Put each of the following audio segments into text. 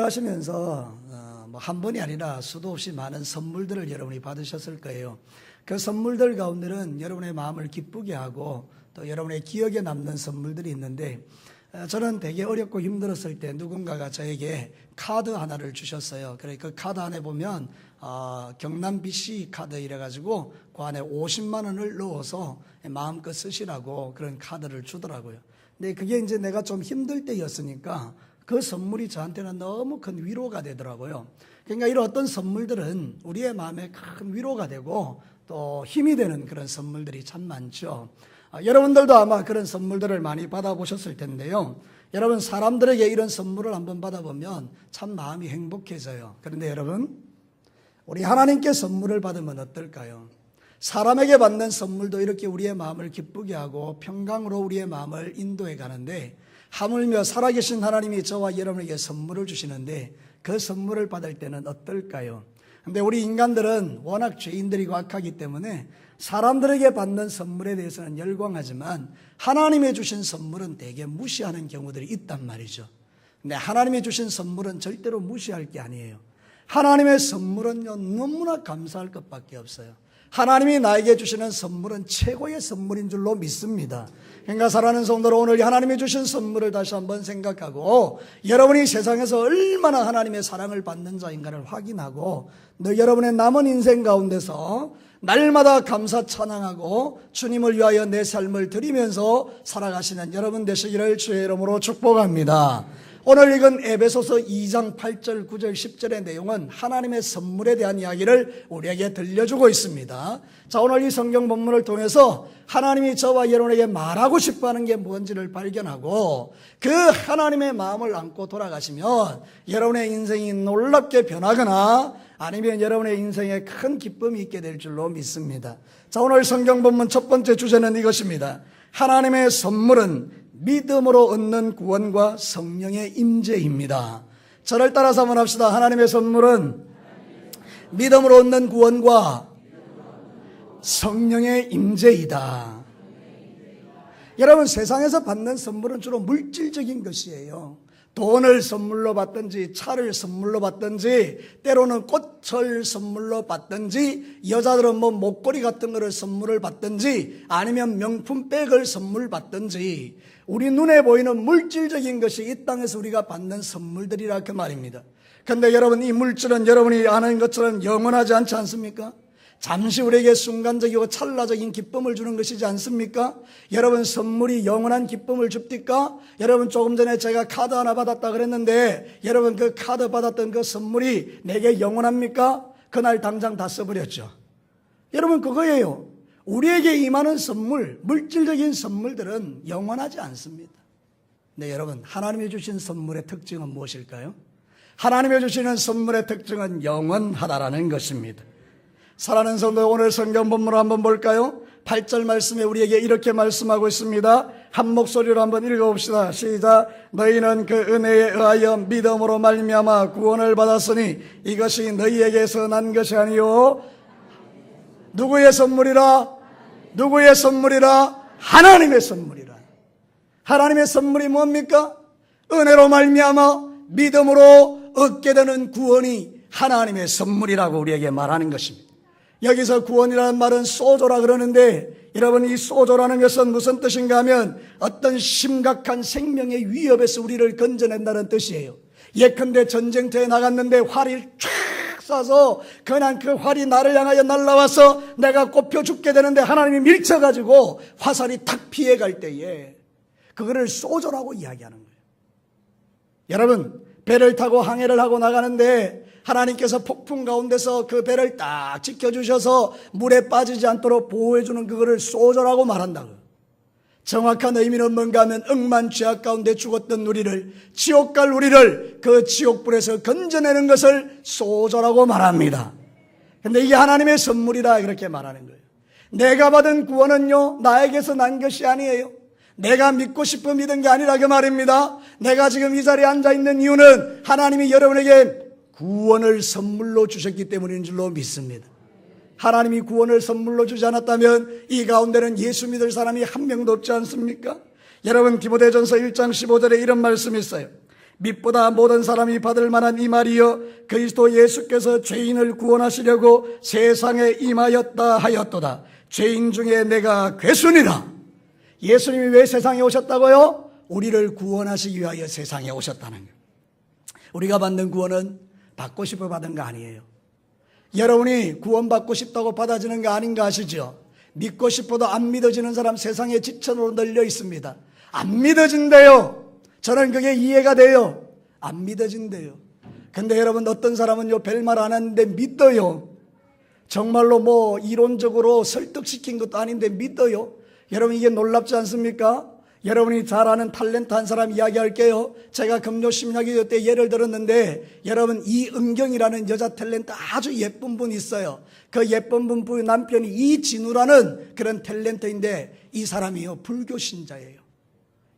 살아가시면서 한 번이 아니라 수도 없이 많은 선물들을 여러분이 받으셨을 거예요. 그 선물들 가운데는 여러분의 마음을 기쁘게 하고 또 여러분의 기억에 남는 선물들이 있는데, 저는 되게 어렵고 힘들었을 때 누군가가 저에게 카드 하나를 주셨어요. 그러니까 그 카드 안에 보면 경남 BC 카드 이래가지고 그 안에 50만 원을 넣어서 마음껏 쓰시라고 그런 카드를 주더라고요. 근데 그게 이제 내가 좀 힘들 때였으니까 그 선물이 저한테는 너무 큰 위로가 되더라고요. 그러니까 이런 어떤 선물들은 우리의 마음에 큰 위로가 되고 또 힘이 되는 그런 선물들이 참 많죠. 여러분들도 아마 그런 선물들을 많이 받아보셨을 텐데요. 여러분, 사람들에게 이런 선물을 한번 받아보면 참 마음이 행복해져요. 그런데 여러분, 우리 하나님께 선물을 받으면 어떨까요? 사람에게 받는 선물도 이렇게 우리의 마음을 기쁘게 하고 평강으로 우리의 마음을 인도해 가는데, 하물며 살아계신 하나님이 저와 여러분에게 선물을 주시는데 그 선물을 받을 때는 어떨까요? 근데 우리 인간들은 워낙 죄인들이고 악하기 때문에 사람들에게 받는 선물에 대해서는 열광하지만 하나님의 주신 선물은 되게 무시하는 경우들이 있단 말이죠. 근데 하나님이 주신 선물은 절대로 무시할 게 아니에요. 하나님의 선물은요, 너무나 감사할 것밖에 없어요. 하나님이 나에게 주시는 선물은 최고의 선물인 줄로 믿습니다. 그러니까 사랑하는 성도로, 오늘 하나님이 주신 선물을 다시 한번 생각하고 여러분이 세상에서 얼마나 하나님의 사랑을 받는 자인가를 확인하고 여러분의 남은 인생 가운데서 날마다 감사 찬양하고 주님을 위하여 내 삶을 드리면서 살아가시는 여러분 되시기를 주의 이름으로 축복합니다. 오늘 읽은 에베소서 2장 8절, 9절, 10절의 내용은 하나님의 선물에 대한 이야기를 우리에게 들려주고 있습니다. 자, 오늘 이 성경 본문을 통해서 하나님이 저와 여러분에게 말하고 싶어하는 게 뭔지를 발견하고 그 하나님의 마음을 안고 돌아가시면 여러분의 인생이 놀랍게 변하거나 아니면 여러분의 인생에 큰 기쁨이 있게 될 줄로 믿습니다. 자, 오늘 성경 본문 첫 번째 주제는 이것입니다. 하나님의 선물은 믿음으로 얻는 구원과 성령의 임재입니다. 저를 따라서 한번 합시다. 하나님의 선물은 믿음으로 얻는 구원과 성령의 임재이다. 여러분, 세상에서 받는 선물은 주로 물질적인 것이에요. 돈을 선물로 받든지 차를 선물로 받든지 때로는 꽃을 선물로 받든지 여자들은 목걸이 같은 거를 선물을 받든지 아니면 명품 백을 선물 받든지 우리 눈에 보이는 물질적인 것이 이 땅에서 우리가 받는 선물들이라 그 말입니다. 그런데 여러분, 이 물질은 여러분이 아는 것처럼 영원하지 않지 않습니까? 잠시 우리에게 순간적이고 찰나적인 기쁨을 주는 것이지 않습니까? 여러분, 선물이 영원한 기쁨을 줍니까? 여러분, 조금 전에 제가 카드 하나 받았다 그랬는데 여러분, 그 카드 받았던 그 선물이 내게 영원합니까? 그날 당장 다 써버렸죠. 여러분, 그거예요. 우리에게 임하는 선물, 물질적인 선물들은 영원하지 않습니다. 네, 여러분, 하나님이 주신 선물의 특징은 무엇일까요? 하나님이 주시는 선물의 특징은 영원하다라는 것입니다. 사랑하는 성도, 오늘 성경 본문을 한번 볼까요? 8절 말씀에 우리에게 이렇게 말씀하고 있습니다. 한 목소리로 한번 읽어봅시다. 시작. 너희는 그 은혜에 의하여 믿음으로 말미암아 구원을 받았으니 이것이 너희에게서 난 것이 아니요. 누구의 선물이라? 누구의 선물이라? 하나님의 선물이라. 하나님의 선물이 뭡니까? 은혜로 말미암아 믿음으로 얻게 되는 구원이 하나님의 선물이라고 우리에게 말하는 것입니다. 여기서 구원이라는 말은 소조라 그러는데, 여러분, 이 소조라는 것은 무슨 뜻인가 하면 어떤 심각한 생명의 위협에서 우리를 건져낸다는 뜻이에요. 예컨대 전쟁터에 나갔는데 활이 쫙 쏴서 그냥 그 활이 나를 향하여 날아와서 내가 꼽혀 죽게 되는데 하나님이 밀쳐가지고 화살이 탁 피해갈 때에 그거를 소조라고 이야기하는 거예요. 여러분, 배를 타고 항해를 하고 나가는데 하나님께서 폭풍 가운데서 그 배를 딱 지켜주셔서 물에 빠지지 않도록 보호해주는 그거를 소조라고 말한다고요. 정확한 의미는 뭔가 하면 억만죄악 가운데 죽었던 우리를, 지옥 갈 우리를 그 지옥불에서 건져내는 것을 소조라고 말합니다. 근데 이게 하나님의 선물이라 그렇게 말하는 거예요. 내가 받은 구원은요, 나에게서 난 것이 아니에요. 내가 믿고 싶어 믿은 게 아니라 그 말입니다. 내가 지금 이 자리에 앉아있는 이유는 하나님이 여러분에게 구원을 선물로 주셨기 때문인 줄로 믿습니다. 하나님이 구원을 선물로 주지 않았다면 이 가운데는 예수 믿을 사람이 한 명도 없지 않습니까? 여러분, 디모데전서 1장 15절에 이런 말씀이 있어요. 빛보다 모든 사람이 받을 만한 이 말이여 그리스도 예수께서 죄인을 구원하시려고 세상에 임하였다 하였도다. 죄인 중에 내가 괴순이라. 예수님이 왜 세상에 오셨다고요? 우리를 구원하시기 위하여 세상에 오셨다는 거예요. 우리가 받는 구원은 받고 싶어 받은 거 아니에요. 여러분이 구원받고 싶다고 받아지는 거 아닌가 아시죠? 믿고 싶어도 안 믿어지는 사람 세상에 지천으로 널려 있습니다. 안 믿어진대요. 저는 그게 이해가 돼요. 안 믿어진대요. 근데 여러분 어떤 사람은요 별말 안 하는데 믿어요. 정말로 뭐 이론적으로 설득시킨 것도 아닌데 믿어요. 여러분 이게 놀랍지 않습니까? 여러분이 잘 아는 탤런트 한 사람 이야기할게요. 제가 금요 심야기도 때 예를 들었는데 여러분 이은경이라는 여자 탤런트 아주 예쁜 분이 있어요. 그 예쁜 분 남편이 이진우라는 그런 탤런트인데 이 사람이요 불교 신자예요.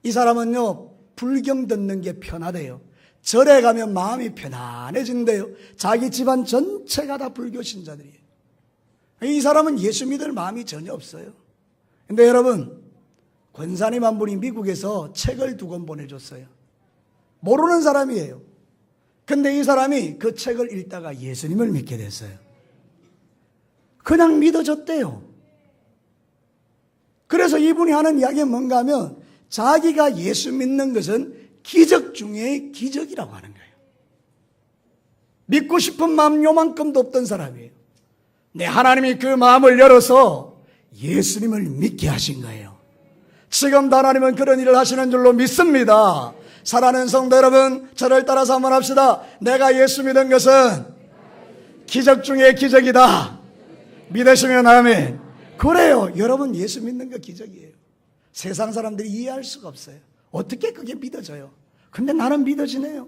이 사람은요 불경 듣는 게 편하대요. 절에 가면 마음이 편안해진대요. 자기 집안 전체가 다 불교 신자들이에요. 이 사람은 예수 믿을 마음이 전혀 없어요. 근데 여러분 권사님 한 분이 미국에서 책을 2권 보내줬어요. 모르는 사람이에요. 근데 이 사람이 그 책을 읽다가 예수님을 믿게 됐어요. 그냥 믿어졌대요. 그래서 이분이 하는 이야기가 뭔가 하면 자기가 예수 믿는 것은 기적 중에 기적이라고 하는 거예요. 믿고 싶은 마음 요만큼도 없던 사람이에요. 네, 하나님이 그 마음을 열어서 예수님을 믿게 하신 거예요. 지금도 하나님은 그런 일을 하시는 줄로 믿습니다. 사랑하는 성도 여러분, 저를 따라서 한번 합시다. 내가 예수 믿은 것은 기적 중에 기적이다. 믿으시면 아멘. 그래요. 여러분 예수 믿는 거 기적이에요. 세상 사람들이 이해할 수가 없어요. 어떻게 그게 믿어져요? 근데 나는 믿어지네요.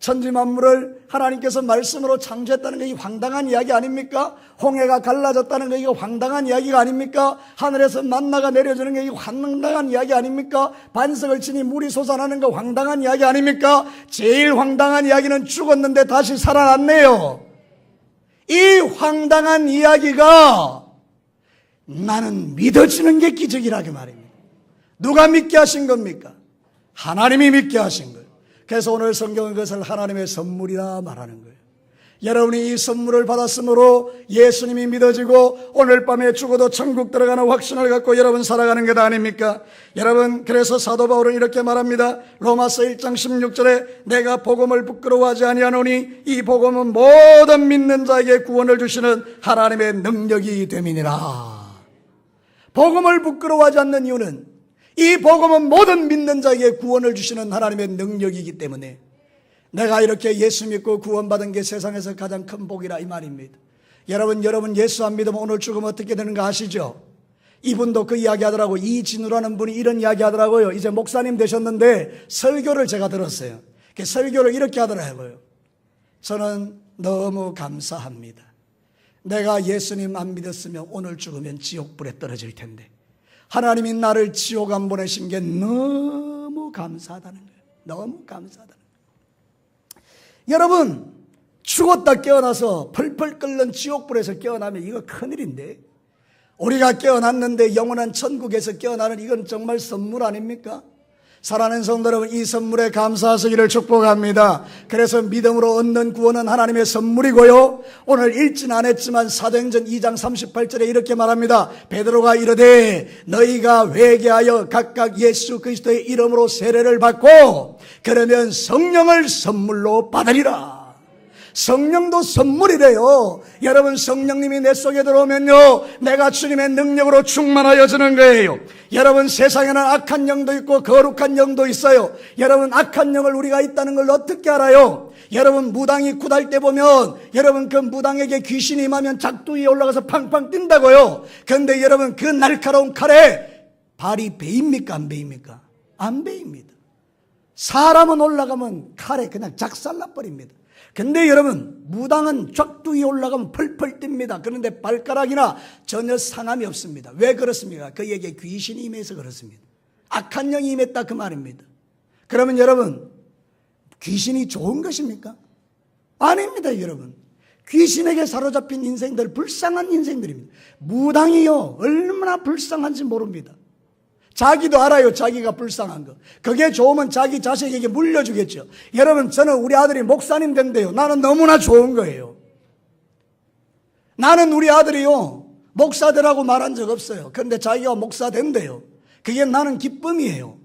천지 만물을 하나님께서 말씀으로 창조했다는 게 황당한 이야기 아닙니까? 홍해가 갈라졌다는 게 이거 황당한 이야기가 아닙니까? 하늘에서 만나가 내려주는 게 이거 황당한 이야기 아닙니까? 반석을 치니 물이 솟아나는 거 황당한 이야기 아닙니까? 제일 황당한 이야기는 죽었는데 다시 살아났네요. 이 황당한 이야기가 나는 믿어지는 게 기적이라고 말입니다. 누가 믿게 하신 겁니까? 하나님이 믿게 하신 거예요. 그래서 오늘 성경은 그것을 하나님의 선물이라 말하는 거예요. 여러분이 이 선물을 받았으므로 예수님이 믿어지고 오늘 밤에 죽어도 천국 들어가는 확신을 갖고 여러분 살아가는 것 아닙니까? 여러분, 그래서 사도 바울은 이렇게 말합니다. 로마서 1장 16절에 내가 복음을 부끄러워하지 아니하노니 이 복음은 모든 믿는 자에게 구원을 주시는 하나님의 능력이 됨이니라. 복음을 부끄러워하지 않는 이유는 이 복음은 모든 믿는 자에게 구원을 주시는 하나님의 능력이기 때문에 내가 이렇게 예수 믿고 구원받은 게 세상에서 가장 큰 복이라 이 말입니다. 여러분 예수 안 믿으면 오늘 죽으면 어떻게 되는가 아시죠? 이분도 그 이야기 하더라고요. 이진우라는 분이 이런 이야기 하더라고요. 이제 목사님 되셨는데 설교를 제가 들었어요. 그 설교를 이렇게 하더라고요. 저는 너무 감사합니다. 내가 예수님 안 믿었으면 오늘 죽으면 지옥불에 떨어질 텐데 하나님이 나를 지옥 안 보내신 게 너무 감사하다는 거예요. 너무 감사하다는 거예요. 여러분, 죽었다 깨어나서 펄펄 끓는 지옥불에서 깨어나면 이거 큰일인데, 우리가 깨어났는데 영원한 천국에서 깨어나는 이건 정말 선물 아닙니까? 사랑하는 성도 여러분, 이 선물에 감사하시기를 축복합니다. 그래서 믿음으로 얻는 구원은 하나님의 선물이고요. 오늘 읽지는 안 했지만 사도행전 2장 38절에 이렇게 말합니다. 베드로가 이르되 너희가 회개하여 각각 예수 그리스도의 이름으로 세례를 받고 그러면 성령을 선물로 받으리라. 성령도 선물이래요. 여러분, 성령님이 내 속에 들어오면요 내가 주님의 능력으로 충만하여지는 거예요. 여러분, 세상에는 악한 영도 있고 거룩한 영도 있어요. 여러분, 악한 영을 우리가 있다는 걸 어떻게 알아요? 여러분, 무당이 굿할 때 보면 여러분 그 무당에게 귀신이 임하면 작두에 올라가서 팡팡 뛴다고요. 그런데 여러분, 그 날카로운 칼에 발이 베입니까 안 베입니까? 안 베입니다. 사람은 올라가면 칼에 그냥 작살나버립니다. 근데 여러분, 무당은 쫙두에 올라가면 펄펄 뜁니다. 그런데 발가락이나 전혀 상함이 없습니다. 왜 그렇습니까? 그에게 귀신이 임해서 그렇습니다. 악한 영이 임했다 그 말입니다. 그러면 여러분, 귀신이 좋은 것입니까? 아닙니다. 여러분, 귀신에게 사로잡힌 인생들 불쌍한 인생들입니다. 무당이요 얼마나 불쌍한지 모릅니다. 자기도 알아요. 자기가 불쌍한 거. 그게 좋으면 자기 자식에게 물려주겠죠. 여러분, 저는 우리 아들이 목사님 된대요. 나는 너무나 좋은 거예요. 나는 우리 아들이요, 목사 되라고 말한 적 없어요. 그런데 자기가 목사 된대요. 그게 나는 기쁨이에요.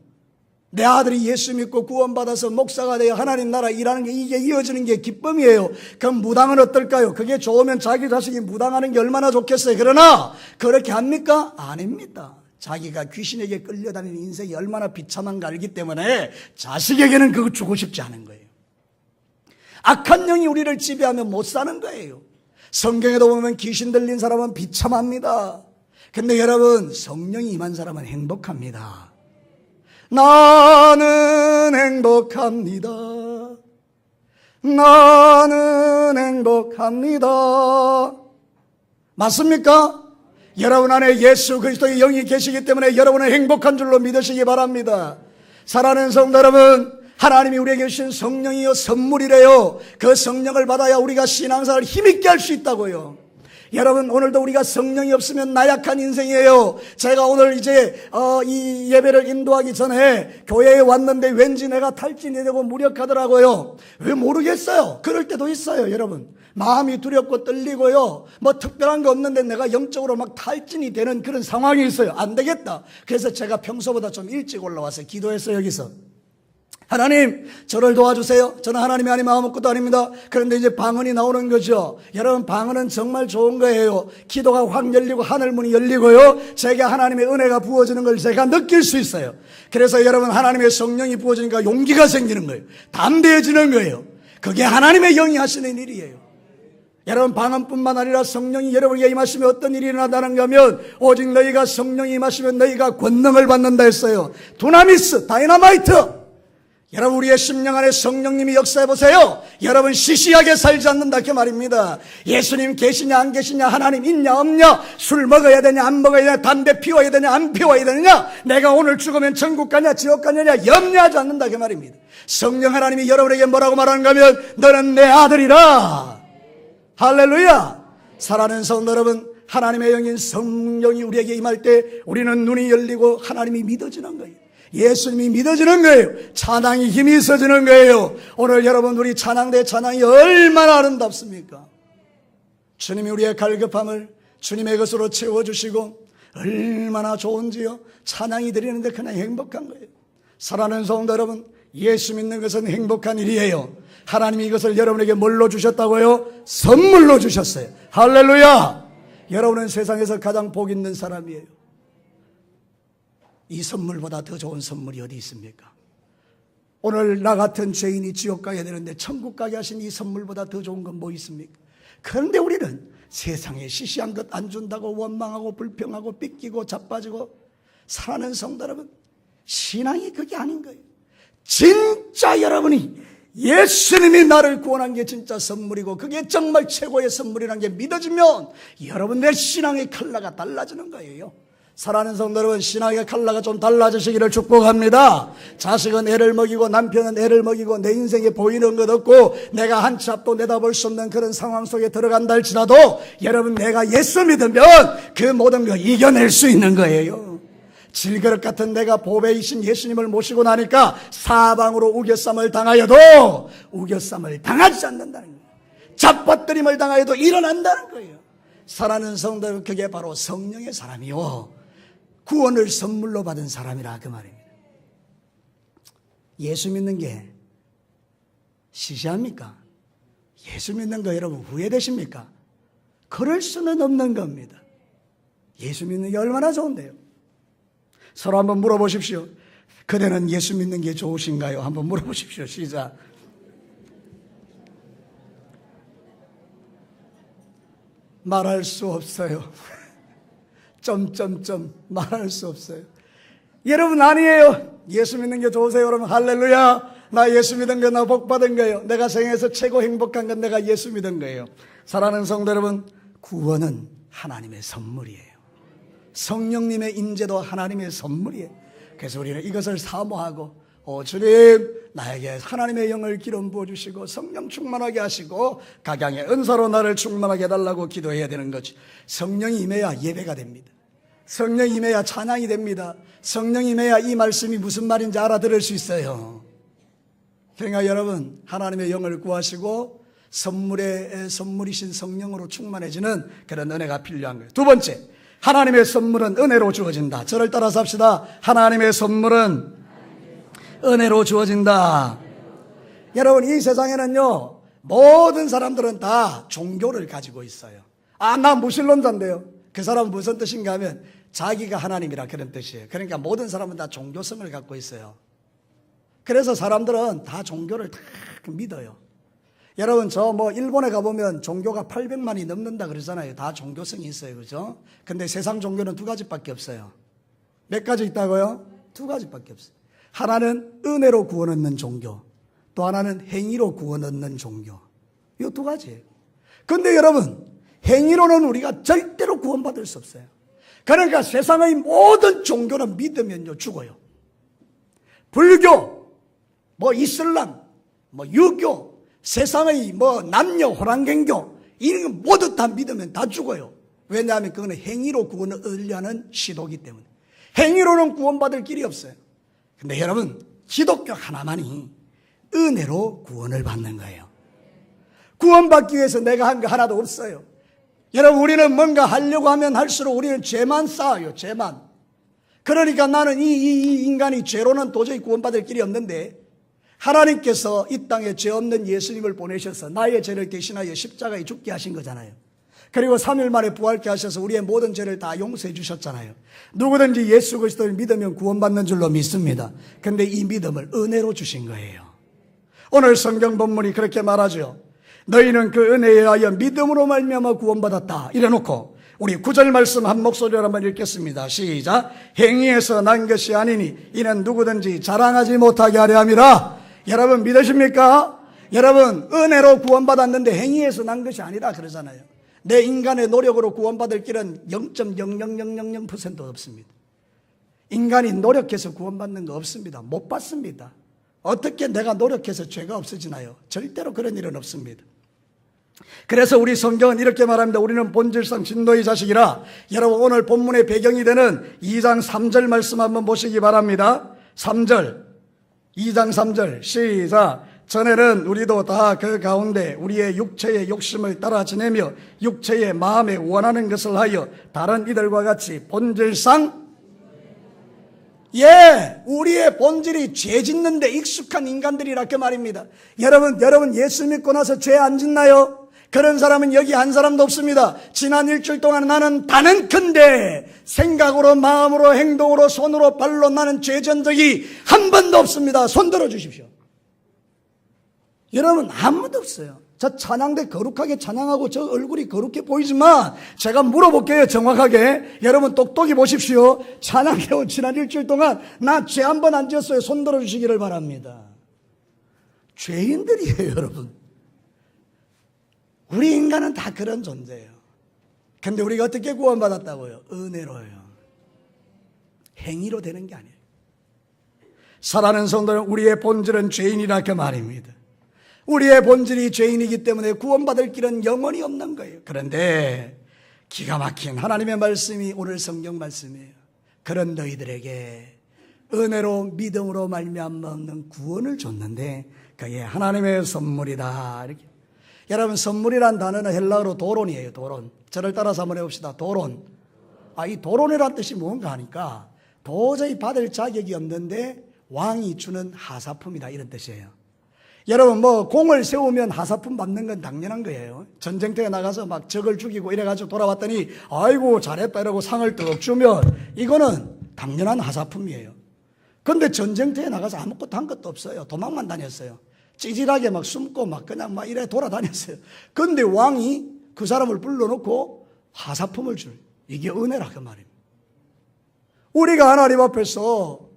내 아들이 예수 믿고 구원받아서 목사가 되어 하나님 나라 일하는 게, 이게 이어지는 게 기쁨이에요. 그럼 무당은 어떨까요? 그게 좋으면 자기 자식이 무당하는 게 얼마나 좋겠어요. 그러나 그렇게 합니까? 아닙니다. 자기가 귀신에게 끌려다니는 인생이 얼마나 비참한가 알기 때문에 자식에게는 그거 주고 싶지 않은 거예요. 악한 영이 우리를 지배하면 못 사는 거예요. 성경에도 보면 귀신 들린 사람은 비참합니다. 근데 여러분, 성령이 임한 사람은 행복합니다. 나는 행복합니다. 나는 행복합니다. 맞습니까? 여러분 안에 예수 그리스도의 영이 계시기 때문에 여러분은 행복한 줄로 믿으시기 바랍니다. 사랑하는 성도 여러분, 하나님이 우리에게 주신 성령이요 선물이래요. 그 성령을 받아야 우리가 신앙생활을 힘있게 할 수 있다고요. 여러분, 오늘도 우리가 성령이 없으면 나약한 인생이에요. 제가 오늘 이제 이 예배를 인도하기 전에 교회에 왔는데 왠지 내가 탈진이 되고 무력하더라고요. 왜 모르겠어요. 그럴 때도 있어요. 여러분, 마음이 두렵고 떨리고요, 뭐 특별한 거 없는데 내가 영적으로 막 탈진이 되는 그런 상황이 있어요. 안 되겠다. 그래서 제가 평소보다 좀 일찍 올라와서 기도했어요. 여기서 하나님, 저를 도와주세요. 저는 하나님이 아니면 아무것도 아닙니다. 그런데 이제 방언이 나오는 거죠. 여러분, 방언은 정말 좋은 거예요. 기도가 확 열리고 하늘문이 열리고요, 제게 하나님의 은혜가 부어지는 걸 제가 느낄 수 있어요. 그래서 여러분, 하나님의 성령이 부어지니까 용기가 생기는 거예요. 담대해지는 거예요. 그게 하나님의 영이 하시는 일이에요. 여러분, 방언뿐만 아니라 성령이 여러분에게 임하시면 어떤 일이 일어난다는가 하면, 오직 너희가 성령이 임하시면 너희가 권능을 받는다 했어요. 두나미스, 다이너마이트. 여러분, 우리의 심령 안에 성령님이 역사해 보세요. 여러분, 시시하게 살지 않는다 그 말입니다. 예수님 계시냐 안 계시냐, 하나님 있냐 없냐, 술 먹어야 되냐 안 먹어야 되냐, 담배 피워야 되냐 안 피워야 되느냐, 내가 오늘 죽으면 천국 가냐 지옥 가느냐 염려하지 않는다 그 말입니다. 성령 하나님이 여러분에게 뭐라고 말하는가 하면, 너는 내 아들이라. 할렐루야. 사랑하는 성도 여러분, 하나님의 영인 성령이 우리에게 임할 때 우리는 눈이 열리고 하나님이 믿어지는 거예요. 예수님이 믿어지는 거예요. 찬양이 힘이 있어지는 거예요. 오늘 여러분, 우리 찬양대 찬양이 얼마나 아름답습니까? 주님이 우리의 갈급함을 주님의 것으로 채워주시고 얼마나 좋은지요. 찬양이 드리는데 그냥 행복한 거예요. 사랑하는 성도 여러분, 예수 믿는 것은 행복한 일이에요. 하나님이 이것을 여러분에게 뭘로 주셨다고요? 선물로 주셨어요. 할렐루야. 여러분은 세상에서 가장 복 있는 사람이에요. 이 선물보다 더 좋은 선물이 어디 있습니까? 오늘 나 같은 죄인이 지옥 가게 되는데 천국 가게 하신 이 선물보다 더 좋은 건 뭐 있습니까? 그런데 우리는 세상에 시시한 것 안 준다고 원망하고 불평하고 삐끼고 자빠지고. 사랑하는 성도 여러분, 신앙이 그게 아닌 거예요. 진짜 여러분이 예수님이 나를 구원한 게 진짜 선물이고 그게 정말 최고의 선물이라는 게 믿어지면 여러분의 신앙의 컬러가 달라지는 거예요. 사랑하는 성도 여러분, 신앙의 컬러가 좀 달라지시기를 축복합니다. 자식은 애를 먹이고 남편은 애를 먹이고 내 인생에 보이는 것 없고 내가 한 치 앞도 내다볼 수 없는 그런 상황 속에 들어간다 할지라도 여러분, 내가 예수 믿으면 그 모든 거 이겨낼 수 있는 거예요. 질그릇 같은 내가 보배이신 예수님을 모시고 나니까 사방으로 우겨쌈을 당하여도 우겨쌈을 당하지 않는다는 거예요. 잡아뜨림을 당하여도 일어난다는 거예요. 사랑하는 성도 여러분, 그게 바로 성령의 사람이요, 구원을 선물로 받은 사람이라 그 말입니다. 예수 믿는 게 시시합니까? 예수 믿는 거 여러분 후회되십니까? 그럴 수는 없는 겁니다. 예수 믿는 게 얼마나 좋은데요. 서로 한번 물어보십시오. 그대는 예수 믿는 게 좋으신가요? 한번 물어보십시오. 시작. 말할 수 없어요. 점점점 말할 수 없어요. 여러분, 아니에요. 예수 믿는 게 좋으세요? 여러분, 할렐루야. 나 예수 믿은 거 나 복 받은 거예요. 내가 생애에서 최고 행복한 건 내가 예수 믿은 거예요. 사랑하는 성도 여러분, 구원은 하나님의 선물이에요. 성령님의 임재도 하나님의 선물이에요. 그래서 우리는 이것을 사모하고, 주님, 나에게 하나님의 영을 기름 부어주시고 성령 충만하게 하시고 각양의 은사로 나를 충만하게 해달라고 기도해야 되는 거지. 성령이 임해야 예배가 됩니다. 성령 임해야 찬양이 됩니다. 성령 임해야 이 말씀이 무슨 말인지 알아들을 수 있어요. 그러니까 여러분, 하나님의 영을 구하시고 선물이신 성령으로 충만해지는 그런 은혜가 필요한 거예요. 두 번째, 하나님의 선물은 은혜로 주어진다. 저를 따라서 합시다. 하나님의 선물은 은혜로 주어진다. 여러분, 이 세상에는요, 모든 사람들은 다 종교를 가지고 있어요. 나 무신론자인데요. 그 사람은 무슨 뜻인가 하면 자기가 하나님이라 그런 뜻이에요. 그러니까 모든 사람은 다 종교성을 갖고 있어요. 그래서 사람들은 다 종교를 다 믿어요. 여러분, 일본에 가보면 종교가 800만이 넘는다 그러잖아요. 다 종교성이 있어요. 그죠? 근데 세상 종교는 두 가지밖에 없어요. 몇 가지 있다고요? 두 가지밖에 없어요. 하나는 은혜로 구원 얻는 종교, 또 하나는 행위로 구원 얻는 종교. 이 두 가지예요. 근데 여러분, 행위로는 우리가 절대로 구원받을 수 없어요. 그러니까 세상의 모든 종교는 믿으면요, 죽어요. 불교, 이슬람, 유교, 세상의 남녀 호랑갱교, 이런 거 모두 다 믿으면 다 죽어요. 왜냐하면 그거는 행위로 구원을 얻으려는 시도이기 때문에. 행위로는 구원받을 길이 없어요. 근데 여러분, 기독교 하나만이 은혜로 구원을 받는 거예요. 구원받기 위해서 내가 한 거 하나도 없어요. 여러분, 우리는 뭔가 하려고 하면 할수록 우리는 죄만 쌓아요. 죄만. 그러니까 나는 이 인간이 죄로는 도저히 구원받을 길이 없는데, 하나님께서 이 땅에 죄 없는 예수님을 보내셔서 나의 죄를 대신하여 십자가에 죽게 하신 거잖아요. 그리고 3일 만에 부활케 하셔서 우리의 모든 죄를 다 용서해 주셨잖아요. 누구든지 예수 그리스도를 믿으면 구원받는 줄로 믿습니다. 근데 이 믿음을 은혜로 주신 거예요. 오늘 성경 본문이 그렇게 말하죠. 너희는 그 은혜에 의하여 믿음으로 말미암아 구원받았다. 이래놓고 우리 9절 말씀 한 목소리로 한번 읽겠습니다. 시작. 행위에서 난 것이 아니니 이는 누구든지 자랑하지 못하게 하려 함이라. 여러분, 믿으십니까? 여러분, 은혜로 구원받았는데 행위에서 난 것이 아니라 그러잖아요. 내 인간의 노력으로 구원받을 길은 0.00000%도 없습니다. 인간이 노력해서 구원받는 거 없습니다. 못 받습니다. 어떻게 내가 노력해서 죄가 없어지나요? 절대로 그런 일은 없습니다. 그래서 우리 성경은 이렇게 말합니다. 우리는 본질상 진노의 자식이라. 여러분, 오늘 본문의 배경이 되는 2장 3절 말씀 한번 보시기 바랍니다. 3절, 2장 3절 시작. 전에는 우리도 다 그 가운데 우리의 육체의 욕심을 따라 지내며 육체의 마음에 원하는 것을 하여 다른 이들과 같이 본질상, 우리의 본질이 죄 짓는데 익숙한 인간들이라 그 말입니다. 여러분 예수 믿고 나서 죄 안 짓나요? 그런 사람은 여기 한 사람도 없습니다. 지난 일주일 동안 나는 단언컨대 생각으로, 마음으로, 행동으로, 손으로, 발로 나는 죄 지은 적이 한 번도 없습니다. 손 들어 주십시오. 여러분, 아무도 없어요. 저 찬양대 거룩하게 찬양하고 저 얼굴이 거룩해 보이지만 제가 물어볼게요, 정확하게. 여러분 똑똑히 보십시오. 찬양해온 지난 일주일 동안 나 죄 한 번 안 지었어요. 손 들어 주시기를 바랍니다. 죄인들이에요, 여러분. 우리 인간은 다 그런 존재예요. 근데 우리가 어떻게 구원받았다고요? 은혜로요. 행위로 되는 게 아니에요. 사랑하는 성도는 우리의 본질은 죄인이라 그 말입니다. 우리의 본질이 죄인이기 때문에 구원받을 길은 영원히 없는 거예요. 그런데 기가 막힌 하나님의 말씀이 오늘 성경 말씀이에요. 그런 너희들에게 은혜로 믿음으로 말미암아 얻는 구원을 줬는데 그게 하나님의 선물이다. 이렇게. 여러분, 선물이란 단어는 헬라어로 도론이에요. 도론. 저를 따라서 한번 해봅시다. 도론. 이 도론이란 뜻이 뭔가 하니까 도저히 받을 자격이 없는데 왕이 주는 하사품이다, 이런 뜻이에요. 여러분, 공을 세우면 하사품 받는 건 당연한 거예요. 전쟁터에 나가서 막 적을 죽이고 이래가지고 돌아왔더니 아이고 잘했다 이러고 상을 떡 주면 이거는 당연한 하사품이에요. 근데 전쟁터에 나가서 아무것도 한 것도 없어요. 도망만 다녔어요. 찌질하게 막 숨고 막 그냥 막 이래 돌아다녔어요. 근데 왕이 그 사람을 불러놓고 하사품을 줄, 이게 은혜라 그 말입니다. 우리가 하나님 앞에서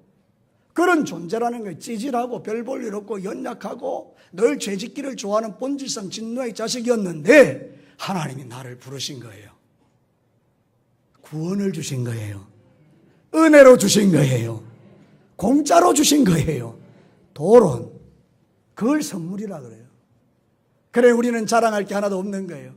그런 존재라는 거예요. 찌질하고 별 볼 일 없고 연약하고 늘 죄짓기를 좋아하는 본질상 진노의 자식이었는데 하나님이 나를 부르신 거예요. 구원을 주신 거예요. 은혜로 주신 거예요. 공짜로 주신 거예요. 도론. 그걸 선물이라 그래요. 그래, 우리는 자랑할 게 하나도 없는 거예요.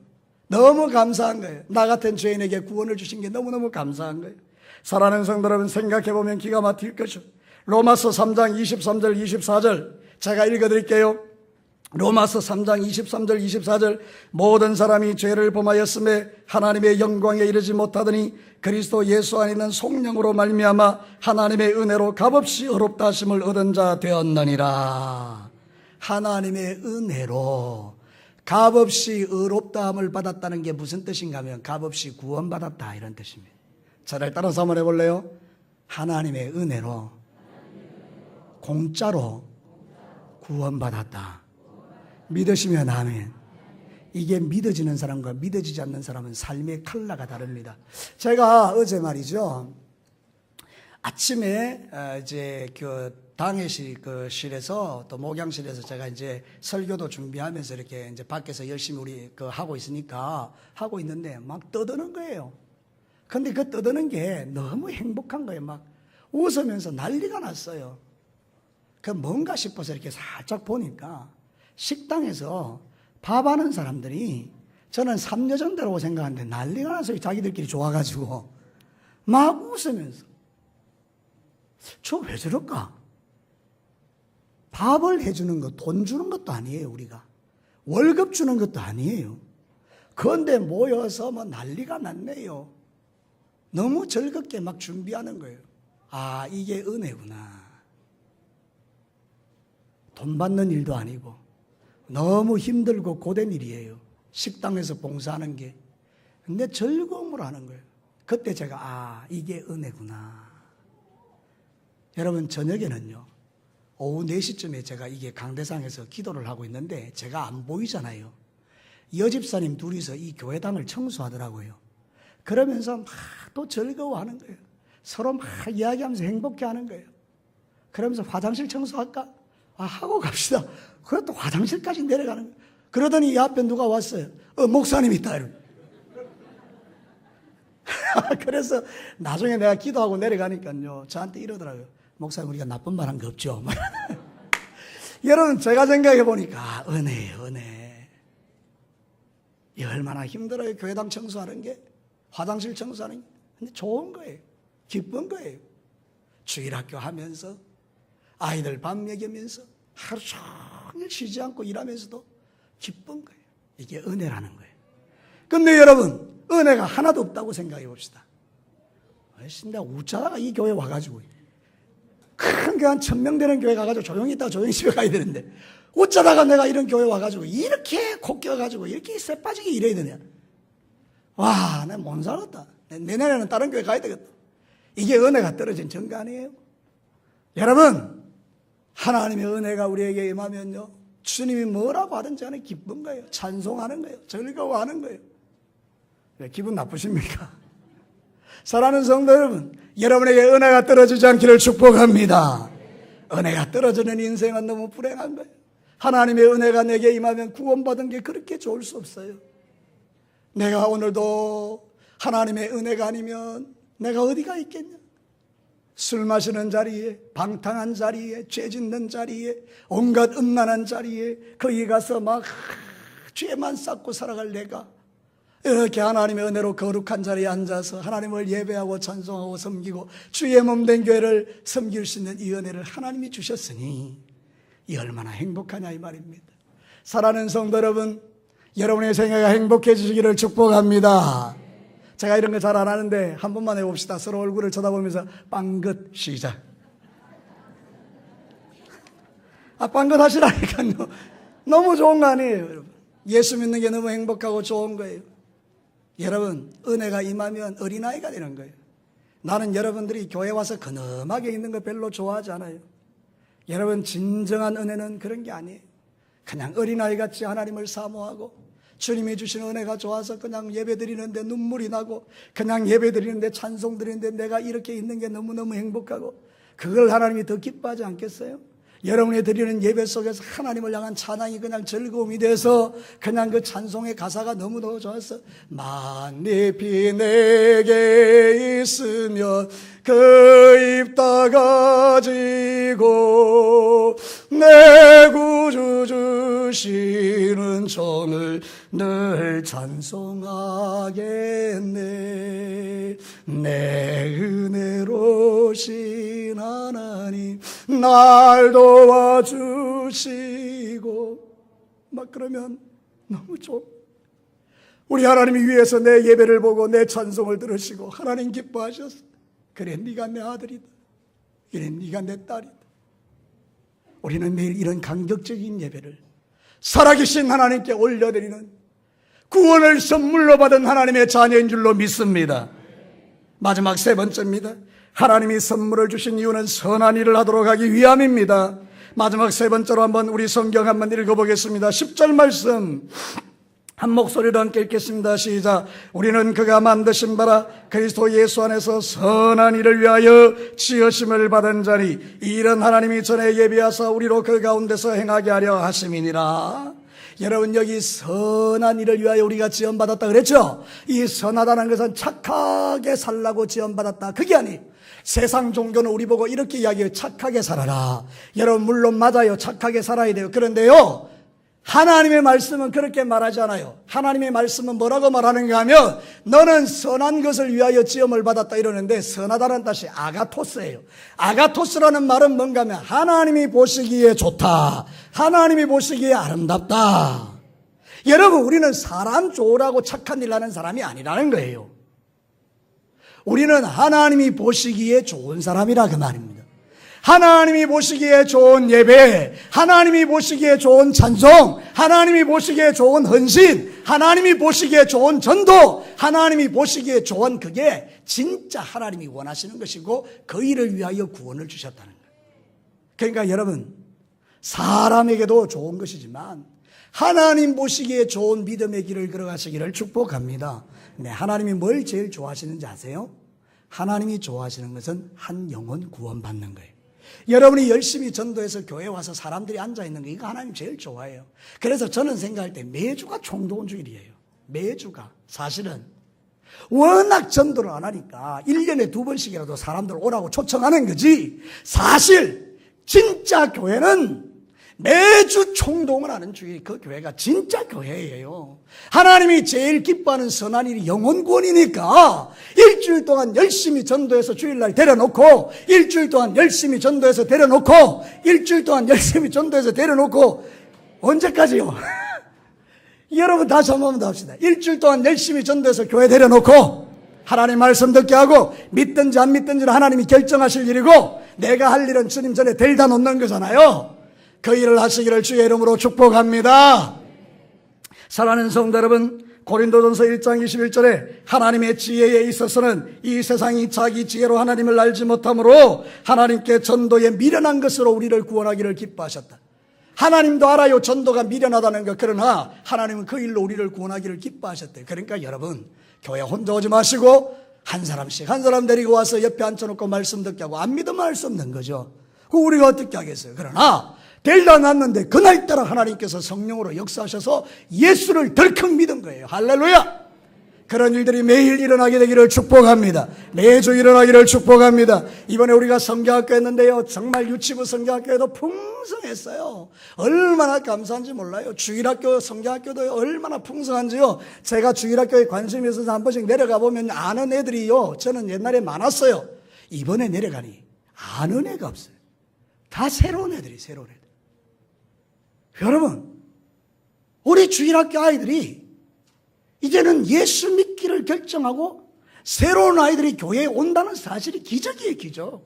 너무 감사한 거예요. 나 같은 죄인에게 구원을 주신 게 너무너무 감사한 거예요. 사랑하는 성도 여러분, 생각해보면 기가 막힐 것이요. 로마서 3장 23절 24절 제가 읽어드릴게요. 로마서 3장 23절 24절 모든 사람이 죄를 범하였음에 하나님의 영광에 이르지 못하더니 그리스도 예수 안에 있는 성령으로 말미암아 하나님의 은혜로 값없이 의롭다 하심을 얻은 자 되었느니라. 하나님의 은혜로 값없이 의롭다함을 받았다는 게 무슨 뜻인가 하면 값없이 구원받았다 이런 뜻입니다. 저를 따라서 한번 해볼래요? 하나님의 은혜로 공짜로 구원받았다. 믿으시면 아멘. 이게 믿어지는 사람과 믿어지지 않는 사람은 삶의 컬러가 다릅니다. 제가 어제 말이죠, 아침에 이제 그 당회실에서 또 목양실에서 제가 이제 설교도 준비하면서 이렇게 이제 밖에서 열심히 우리 하고 있으니까 하고 있는데 막 떠드는 거예요. 근데 그 떠드는 게 너무 행복한 거예요. 막 웃으면서 난리가 났어요. 그 뭔가 싶어서 이렇게 살짝 보니까 식당에서 밥하는 사람들이 저는 삼여전대라고 생각하는데 난리가 나서 자기들끼리 좋아가지고 막 웃으면서 저 왜 저럴까? 밥을 해주는 것, 돈 주는 것도 아니에요, 우리가. 월급 주는 것도 아니에요. 그런데 모여서 뭐 난리가 났네요. 너무 즐겁게 막 준비하는 거예요. 아, 이게 은혜구나. 돈 받는 일도 아니고 너무 힘들고 고된 일이에요. 식당에서 봉사하는 게. 근데 즐거움으로 하는 거예요. 그때 제가 아, 이게 은혜구나. 여러분, 저녁에는요, 오후 4시쯤에 제가 이게 강대상에서 기도를 하고 있는데 제가 안 보이잖아요. 여집사님 둘이서 이 교회당을 청소하더라고요. 그러면서 막 또 즐거워하는 거예요. 서로 막 이야기하면서 행복해하는 거예요. 그러면서 화장실 청소할까? 아, 하고 갑시다. 그래도 화장실까지 내려가는 거예요. 그러더니 이 앞에 누가 왔어요. 목사님 있다. 이러고. 그래서 나중에 내가 기도하고 내려가니까요, 저한테 이러더라고요. 목사님, 우리가 나쁜 말 한 거 없죠? 여러분, 제가 생각해 보니까 은혜예요, 은혜. 이 얼마나 힘들어요, 교회당 청소하는 게. 화장실 청소하는 게. 근데 좋은 거예요. 기쁜 거예요. 주일학교 하면서 아이들 밥 먹이면서 하루 종일 쉬지 않고 일하면서도 기쁜 거예요. 이게 은혜라는 거예요. 근데 여러분, 은혜가 하나도 없다고 생각해 봅시다. 내가 웃자다가 이 교회 와가지고 큰 교회 한 1000명 되는 교회 가가지고 조용히 있다가 조용히 집에 가야 되는데 웃자다가 내가 이런 교회 와가지고 이렇게 코 껴가지고 이렇게 쇠 빠지게 일해야 되냐. 와, 내가 못 살았다. 내년에는 다른 교회 가야 되겠다. 이게 은혜가 떨어진 증거 아니에요? 여러분, 하나님의 은혜가 우리에게 임하면요, 주님이 뭐라고 하든지 간에 기쁜 거예요. 찬송하는 거예요. 즐거워하는 거예요. 왜 기분 나쁘십니까? 사랑하는 성도 여러분, 여러분에게 은혜가 떨어지지 않기를 축복합니다. 은혜가 떨어지는 인생은 너무 불행한 거예요. 하나님의 은혜가 내게 임하면 구원받은 게 그렇게 좋을 수 없어요. 내가 오늘도 하나님의 은혜가 아니면 내가 어디가 있겠냐? 술 마시는 자리에, 방탕한 자리에, 죄 짓는 자리에, 온갖 음란한 자리에 거기 가서 막 죄만 쌓고 살아갈 내가 이렇게 하나님의 은혜로 거룩한 자리에 앉아서 하나님을 예배하고 찬송하고 섬기고 주의 몸된 교회를 섬길 수 있는 이 은혜를 하나님이 주셨으니 이 얼마나 행복하냐 이 말입니다. 사랑하는 성도 여러분, 여러분의 생애가 행복해지시기를 축복합니다. 제가 이런 거 잘 안 하는데 한 번만 해봅시다. 서로 얼굴을 쳐다보면서 빵긋 시작. 빵긋 하시라니까요. 너무 좋은 거 아니에요, 여러분. 예수 믿는 게 너무 행복하고 좋은 거예요. 여러분, 은혜가 임하면 어린아이가 되는 거예요. 나는 여러분들이 교회 와서 근엄하게 있는 거 별로 좋아하지 않아요. 여러분, 진정한 은혜는 그런 게 아니에요. 그냥 어린아이같이 하나님을 사모하고 주님이 주신 은혜가 좋아서 그냥 예배드리는데 눈물이 나고 그냥 예배드리는데 찬송드리는데 내가 이렇게 있는 게 너무너무 행복하고 그걸 하나님이 더 기뻐하지 않겠어요? 여러분이 드리는 예배 속에서 하나님을 향한 찬양이 그냥 즐거움이 돼서 그냥 그 찬송의 가사가 너무너무 좋아서 만잎이 내게 있으면 그 잎 다 가지고 내 구주 주시는 종을 늘 찬송하겠네. 내 은혜로신 하나님 날 도와주시고 막 그러면 너무 좋아. 우리 하나님이 위에서 내 예배를 보고 내 찬송을 들으시고 하나님 기뻐하셨어. 그래 네가 내 아들이다. 그래 네가 내 딸이다. 우리는 매일 이런 감격적인 예배를 살아계신 하나님께 올려드리는 구원을 선물로 받은 하나님의 자녀인 줄로 믿습니다. 마지막 세 번째입니다. 하나님이 선물을 주신 이유는 선한 일을 하도록 하기 위함입니다. 마지막 세 번째로 한번 우리 성경 한번 읽어보겠습니다. 10절 말씀 한 목소리로 함께 읽겠습니다. 시작. 우리는 그가 만드신 바라 그리스도 예수 안에서 선한 일을 위하여 지으심을 받은 자니 이런 하나님이 전에 예비하사 우리로 그 가운데서 행하게 하려 하심이니라. 여러분 여기 선한 일을 위하여 우리가 지원받았다 그랬죠? 이 선하다는 것은 착하게 살라고 지원받았다 그게 아니에요. 세상 종교는 우리 보고 이렇게 이야기해요. 착하게 살아라. 여러분 물론 맞아요. 착하게 살아야 돼요. 그런데요 하나님의 말씀은 그렇게 말하지 않아요. 하나님의 말씀은 뭐라고 말하는가 하면 너는 선한 것을 위하여 지음을 받았다 이러는데 선하다는 뜻이 아가토스예요. 아가토스라는 말은 뭔가 하면 하나님이 보시기에 좋다. 하나님이 보시기에 아름답다. 여러분 우리는 사람 좋으라고 착한 일 하는 사람이 아니라는 거예요. 우리는 하나님이 보시기에 좋은 사람이라 그 말입니다. 하나님이 보시기에 좋은 예배, 하나님이 보시기에 좋은 찬송, 하나님이 보시기에 좋은 헌신, 하나님이 보시기에 좋은 전도, 하나님이 보시기에 좋은 그게 진짜 하나님이 원하시는 것이고 그 일을 위하여 구원을 주셨다는 거예요. 그러니까 여러분 사람에게도 좋은 것이지만 하나님 보시기에 좋은 믿음의 길을 걸어가시기를 축복합니다. 네, 하나님이 뭘 제일 좋아하시는지 아세요? 하나님이 좋아하시는 것은 한 영혼 구원받는 거예요. 여러분이 열심히 전도해서 교회에 와서 사람들이 앉아있는 거 이거 하나님 제일 좋아해요. 그래서 저는 생각할 때 매주가 총동원 주일이에요. 매주가. 사실은 워낙 전도를 안 하니까 1년에 2번씩이라도 사람들 오라고 초청하는 거지 사실 진짜 교회는 매주 총동을 하는 주일 그 교회가 진짜 교회예요. 하나님이 제일 기뻐하는 선한 일이 영혼 구원이니까 일주일 동안 열심히 전도해서 주일날 데려놓고 일주일 동안 열심히 전도해서 데려놓고 일주일 동안 열심히 전도해서 데려놓고 언제까지요? 여러분 다시 한번 더 합시다. 일주일 동안 열심히 전도해서 교회 데려놓고 하나님 말씀 듣게 하고 믿든지 안 믿든지는 하나님이 결정하실 일이고 내가 할 일은 주님 전에 데려다 놓는 거잖아요. 그 일을 하시기를 주의 이름으로 축복합니다. 사랑하는 성도 여러분, 고린도전서 1장 21절에 하나님의 지혜에 있어서는 이 세상이 자기 지혜로 하나님을 알지 못하므로 하나님께 전도에 미련한 것으로 우리를 구원하기를 기뻐하셨다. 하나님도 알아요. 전도가 미련하다는 것. 그러나 하나님은 그 일로 우리를 구원하기를 기뻐하셨대요. 그러니까 여러분 교회 혼자 오지 마시고 한 사람씩 한 사람 데리고 와서 옆에 앉혀놓고 말씀 듣게 하고 안 믿으면 할 수 없는 거죠. 그 우리가 어떻게 하겠어요. 그러나 데리다 놨는데 그날따라 하나님께서 성령으로 역사하셔서 예수를 덜컥 믿은 거예요. 할렐루야. 그런 일들이 매일 일어나게 되기를 축복합니다. 매주 일어나기를 축복합니다. 이번에 우리가 성경학교 했는데요 정말 유치부 성경학교에도 풍성했어요. 얼마나 감사한지 몰라요. 주일학교 성경학교도 얼마나 풍성한지요. 제가 주일학교에 관심이 있어서 한 번씩 내려가 보면 아는 애들이요 저는 옛날에 많았어요. 이번에 내려가니 아는 애가 없어요. 다 새로운 애들이 새로운 애들. 여러분 우리 주일학교 아이들이 이제는 예수 믿기를 결정하고 새로운 아이들이 교회에 온다는 사실이 기적이에요. 기적.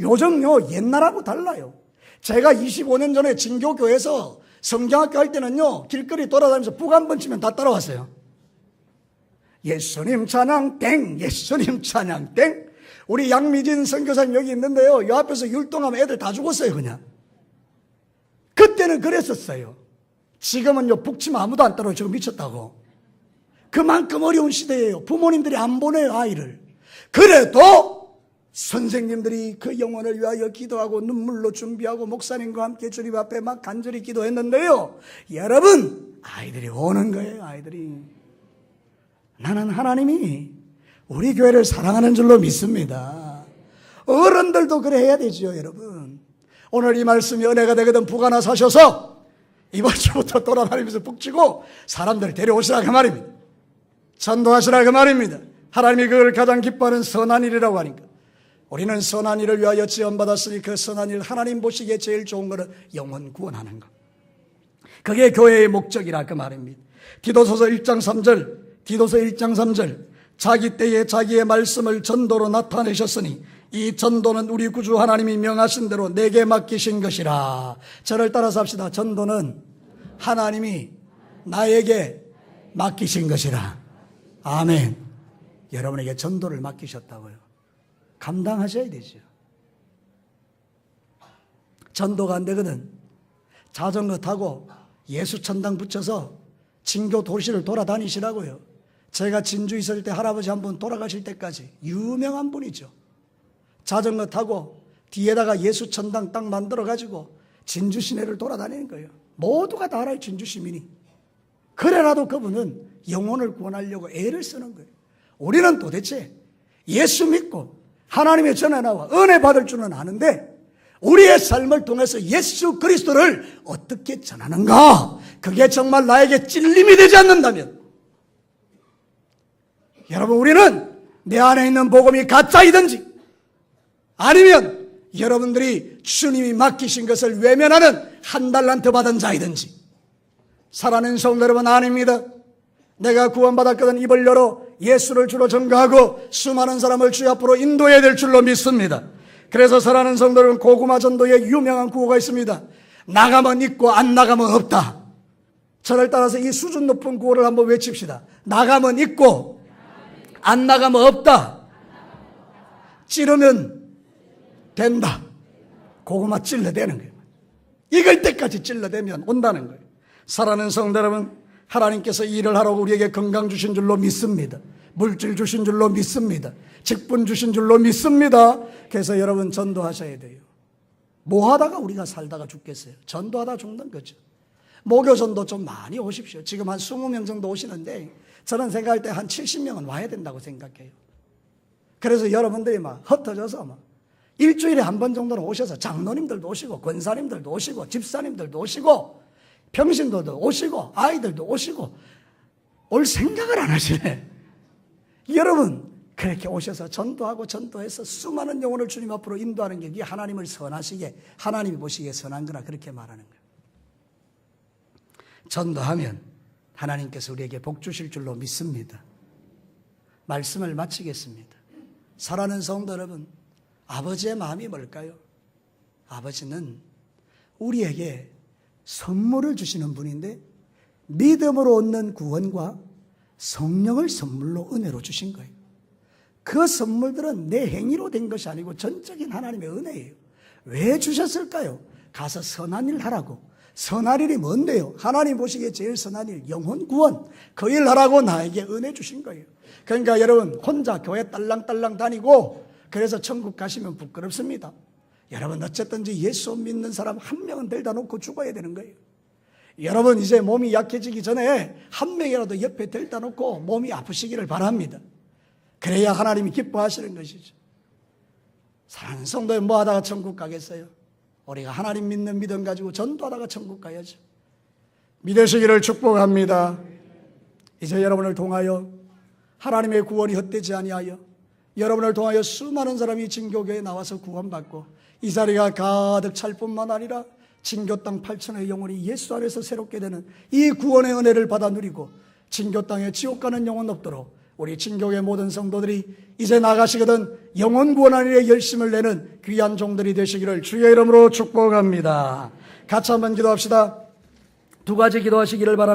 요즘요 옛날하고 달라요. 제가 25년 전에 진교교에서 성경학교 할 때는요 길거리 돌아다니면서 북 한 번 치면 다 따라왔어요. 예수님 찬양 땡, 예수님 찬양 땡. 우리 양미진 선교사님 여기 있는데요 이 앞에서 율동하면 애들 다 죽었어요. 그냥 그때는 그랬었어요. 지금은요 북치면 아무도 안 따라요. 지금 미쳤다고. 그만큼 어려운 시대예요. 부모님들이 안 보내요 아이를. 그래도 선생님들이 그 영혼을 위하여 기도하고 눈물로 준비하고 목사님과 함께 주님 앞에 막 간절히 기도했는데요, 여러분, 아이들이 오는 거예요. 아이들이. 나는 하나님이 우리 교회를 사랑하는 줄로 믿습니다. 어른들도 그래 해야 되죠, 여러분. 오늘 이 말씀이 은혜가 되거든 북 하나 사셔서 이번 주부터 돌아다니면서 북치고 사람들 데려오시라 그 말입니다. 전도하시라 그 말입니다. 하나님이 그걸 가장 기뻐하는 선한 일이라고 하니까 우리는 선한 일을 위하여 지원받았으니 그 선한 일, 하나님 보시기에 제일 좋은 것은 영혼 구원하는 것. 그게 교회의 목적이라 그 말입니다. 디도서 1장 3절 자기 때에 자기의 말씀을 전도로 나타내셨으니 이 전도는 우리 구주 하나님이 명하신 대로 내게 맡기신 것이라. 저를 따라서 합시다. 전도는 하나님이 나에게 맡기신 것이라. 아멘. 여러분에게 전도를 맡기셨다고요. 감당하셔야 되죠. 전도가 안 되거든 자전거 타고 예수천당 붙여서 진교 도시를 돌아다니시라고요. 제가 진주 있을 때 할아버지 한 분 돌아가실 때까지 유명한 분이죠. 자전거 타고 뒤에다가 예수천당 딱 만들어가지고 진주 시내를 돌아다니는 거예요. 모두가 다 알아요, 진주 시민이. 그래라도 그분은 영혼을 구원하려고 애를 쓰는 거예요. 우리는 도대체 예수 믿고 하나님의 전에 나와 은혜 받을 줄은 아는데 우리의 삶을 통해서 예수 그리스도를 어떻게 전하는가? 그게 정말 나에게 찔림이 되지 않는다면, 여러분, 우리는 내 안에 있는 복음이 가짜이든지 아니면 여러분들이 주님이 맡기신 것을 외면하는 한 달란트 받은 자이든지, 사랑하는 성도 여러분, 아닙니다. 내가 구원받았거든 입을 열어 예수를 주로 전가하고 수많은 사람을 주 앞으로 인도해야 될 줄로 믿습니다. 그래서 사랑하는 성도 여러분, 고구마 전도에 유명한 구호가 있습니다. 나가면 있고 안 나가면 없다. 저를 따라서 이 수준 높은 구호를 한번 외칩시다. 나가면 있고 안 나가면 없다. 찌르면 된다. 고구마 찔러대는 거예요. 익을 때까지 찔러대면 온다는 거예요. 사랑하는 성도 여러분, 하나님께서 일을 하라고 우리에게 건강 주신 줄로 믿습니다. 물질 주신 줄로 믿습니다. 직분 주신 줄로 믿습니다. 그래서 여러분, 전도하셔야 돼요. 뭐 하다가 우리가 살다가 죽겠어요? 전도하다 죽는 거죠. 목요 전도 좀 많이 오십시오. 지금 한 20명 정도 오시는데 저는 생각할 때 한 70명은 와야 된다고 생각해요. 그래서 여러분들이 막 흩어져서 막 일주일에 한 번 정도는 오셔서 장로님들도 오시고 권사님들도 오시고 집사님들도 오시고 평신도도 오시고 아이들도 오시고 올 생각을 안 하시네. 여러분, 그렇게 오셔서 전도하고 전도해서 수많은 영혼을 주님 앞으로 인도하는 게 하나님을 선하시게, 하나님이 보시기에 선한 거라 그렇게 말하는 거예요. 전도하면 하나님께서 우리에게 복 주실 줄로 믿습니다. 말씀을 마치겠습니다. 사랑하는 성도 여러분, 아버지의 마음이 뭘까요? 아버지는 우리에게 선물을 주시는 분인데 믿음으로 얻는 구원과 성령을 선물로 은혜로 주신 거예요. 그 선물들은 내 행위로 된 것이 아니고 전적인 하나님의 은혜예요. 왜 주셨을까요? 가서 선한 일 하라고. 선한 일이 뭔데요? 하나님 보시기에 제일 선한 일, 영혼 구원. 그 일 하라고 나에게 은혜 주신 거예요. 그러니까 여러분, 혼자 교회 딸랑딸랑 다니고 그래서 천국 가시면 부끄럽습니다. 여러분, 어쨌든지 예수 믿는 사람 한 명은 데려다 놓고 죽어야 되는 거예요. 여러분, 이제 몸이 약해지기 전에 한 명이라도 옆에 데려다 놓고 몸이 아프시기를 바랍니다. 그래야 하나님이 기뻐하시는 것이죠. 사랑하는 성도에 뭐 하다가 천국 가겠어요? 우리가 하나님 믿는 믿음 가지고 전도하다가 천국 가야죠. 믿으시기를 축복합니다. 이제 여러분을 통하여 하나님의 구원이 헛되지 아니하여 여러분을 통하여 수많은 사람이 진교교에 나와서 구원받고 이 자리가 가득 찰 뿐만 아니라 진교 땅 8천의 영혼이 예수 안에서 새롭게 되는 이 구원의 은혜를 받아 누리고 진교 땅에 지옥 가는 영혼 없도록 우리 진교의 모든 성도들이 이제 나가시거든 영혼 구원하는 일에 열심을 내는 귀한 종들이 되시기를 주의 이름으로 축복합니다. 같이 한번 기도합시다. 두 가지 기도하시기를 바랍니다.